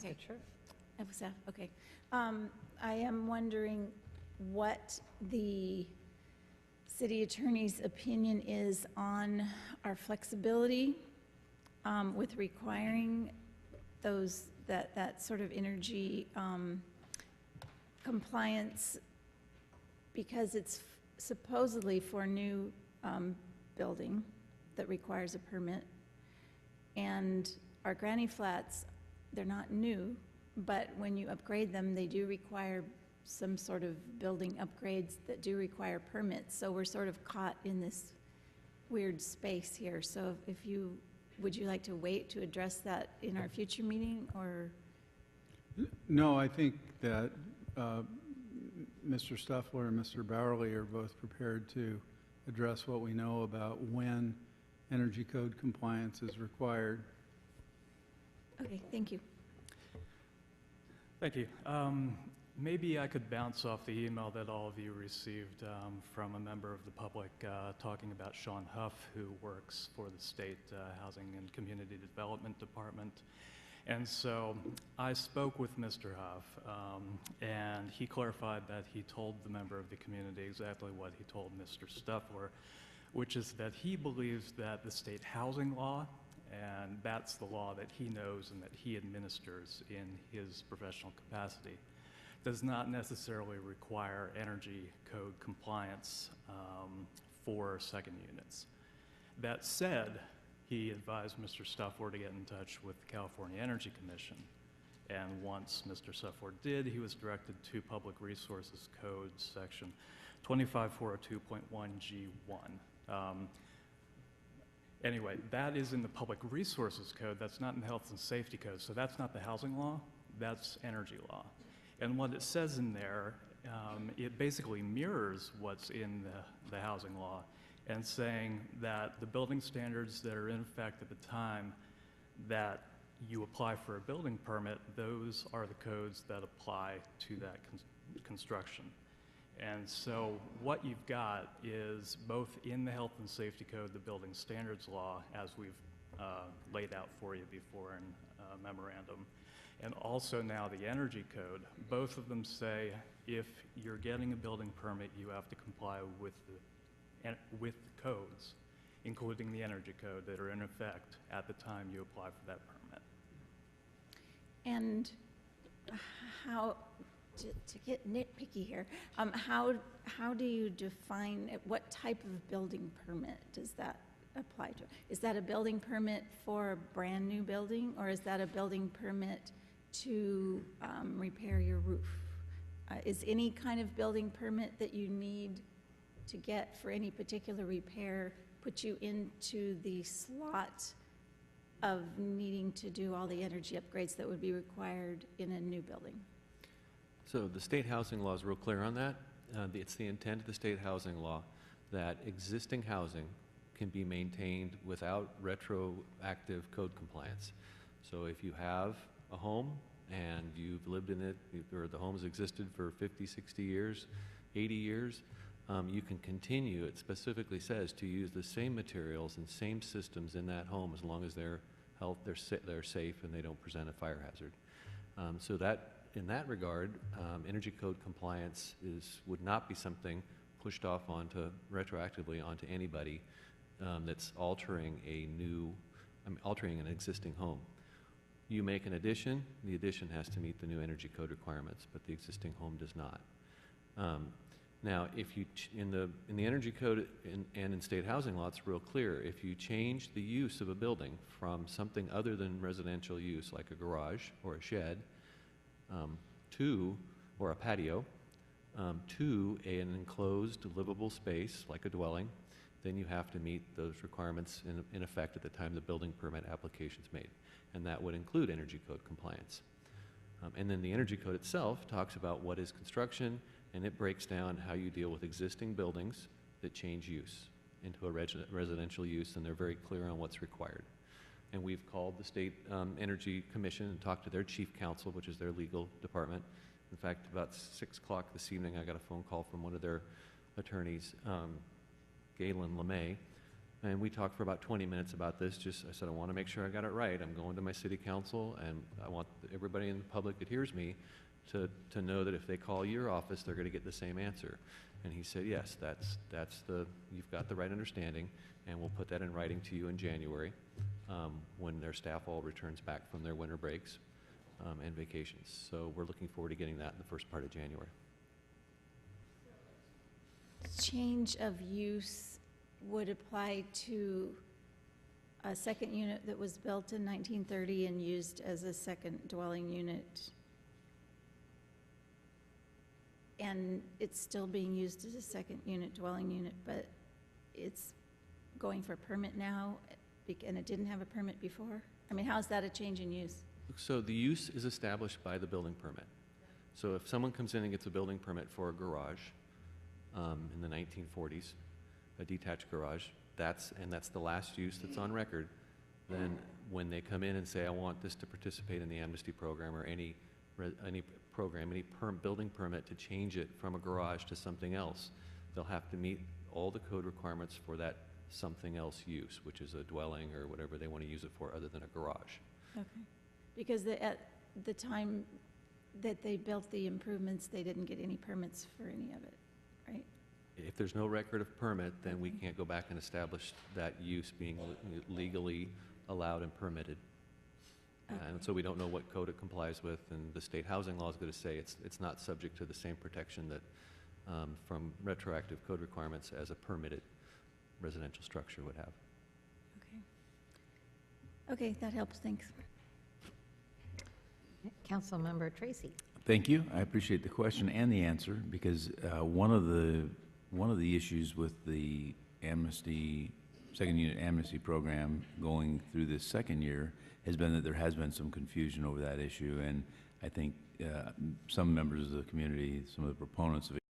Okay. Sure. Okay. I am wondering what the city attorney's opinion is on our flexibility with requiring that sort of energy compliance, because it's supposedly for a new building that requires a permit. And our granny flats, they're not new, but when you upgrade them, they do require some sort of building upgrades that do require permits. So we're sort of caught in this weird space here. So would you like to wait to address that in our future meeting, or? No, I think that Mr. Stuffler and Mr. Bowerly are both prepared to address what we know about when energy code compliance is required. Okay, thank you. Thank you. Maybe I could bounce off the email that all of you received from a member of the public talking about Sean Huff, who works for the State Housing and Community Development Department. And so I spoke with Mr. Huff, and he clarified that he told the member of the community exactly what he told Mr. Stuffler, which is that he believes that the state housing law, and that's the law that he knows and that he administers in his professional capacity, does not necessarily require energy code compliance for second units. That said, he advised Mr. Stuffler to get in touch with the California Energy Commission. And once Mr. Stuffler did, he was directed to Public Resources Code section 25402.1G1. Anyway, that is in the Public Resources Code. That's not in the Health and Safety Code. So that's not the housing law, that's energy law. And what it says in there, it basically mirrors what's in the housing law, and saying that the building standards that are in effect at the time that you apply for a building permit, those are the codes that apply to that construction. And so what you've got is both in the Health and Safety Code, the Building Standards Law, as we've laid out for you before in a memorandum, and also now the Energy Code. Both of them say if you're getting a building permit, you have to comply with the codes, including the Energy Code, that are in effect at the time you apply for that permit. And how, to get nitpicky here, how do you define what type of building permit does that apply to? Is that a building permit for a brand new building, or is that a building permit to repair your roof? Is any kind of building permit that you need to get for any particular repair put you into the slot of needing to do all the energy upgrades that would be required in a new building? So the state housing law is real clear on that. It's the intent of the state housing law that existing housing can be maintained without retroactive code compliance. So if you have a home and you've lived in it, or the home's existed for 50, 60 years, 80 years, you can continue, it specifically says, to use the same materials and same systems in that home as long as they're safe and they don't present a fire hazard. So that, in that regard, energy code compliance would not be something pushed off retroactively onto anybody that's altering an existing home. You make an addition, the addition has to meet the new energy code requirements, but the existing home does not. Now, if you in the energy code and in state housing law, it's real clear. If you change the use of a building from something other than residential use, like a garage or a shed, or a patio, to an enclosed livable space like a dwelling, then you have to meet those requirements in effect at the time the building permit application is made, and that would include energy code compliance. And then the energy code itself talks about what is construction, and it breaks down how you deal with existing buildings that change use into a residential use, and they're very clear on what's required. And we've called the State Energy Commission and talked to their chief counsel, which is their legal department. In fact, about 6 o'clock this evening, I got a phone call from one of their attorneys, Galen LeMay, And we talked for about 20 minutes about this. I said, I want to make sure I got it right. I'm going to my city council, and I want everybody in the public that hears me to know that if they call your office, they're going to get the same answer. And he said, yes, you've got the right understanding, and we'll put that in writing to you in January when their staff all returns back from their winter breaks and vacations. So we're looking forward to getting that in the first part of January. Change of use would apply to a second unit that was built in 1930 and used as a second dwelling unit, and it's still being used as a second unit dwelling unit, but it's going for a permit now, and it didn't have a permit before? I mean, how is that a change in use? So the use is established by the building permit. So if someone comes in and gets a building permit for a garage in the 1940s, a detached garage, that's the last use that's on record, then when they come in and say, I want this to participate in the amnesty program or any program, building permit to change it from a garage to something else, they'll have to meet all the code requirements for that something else use, which is a dwelling or whatever they want to use it for other than a garage. Okay. Because at the time that they built the improvements, they didn't get any permits for any of it, right? If there's no record of permit, then we can't go back and establish that use being legally allowed and permitted. Okay. And so we don't know what code it complies with, and the state housing law is going to say it's not subject to the same protection that from retroactive code requirements as a permitted residential structure would have. Okay. Okay, that helps, thanks. Councilmember Tracy. Thank you. I appreciate the question and the answer, because one of the issues with the second unit amnesty program going through this second year has been that there has been some confusion over that issue, and I think some members of the community, some of the proponents of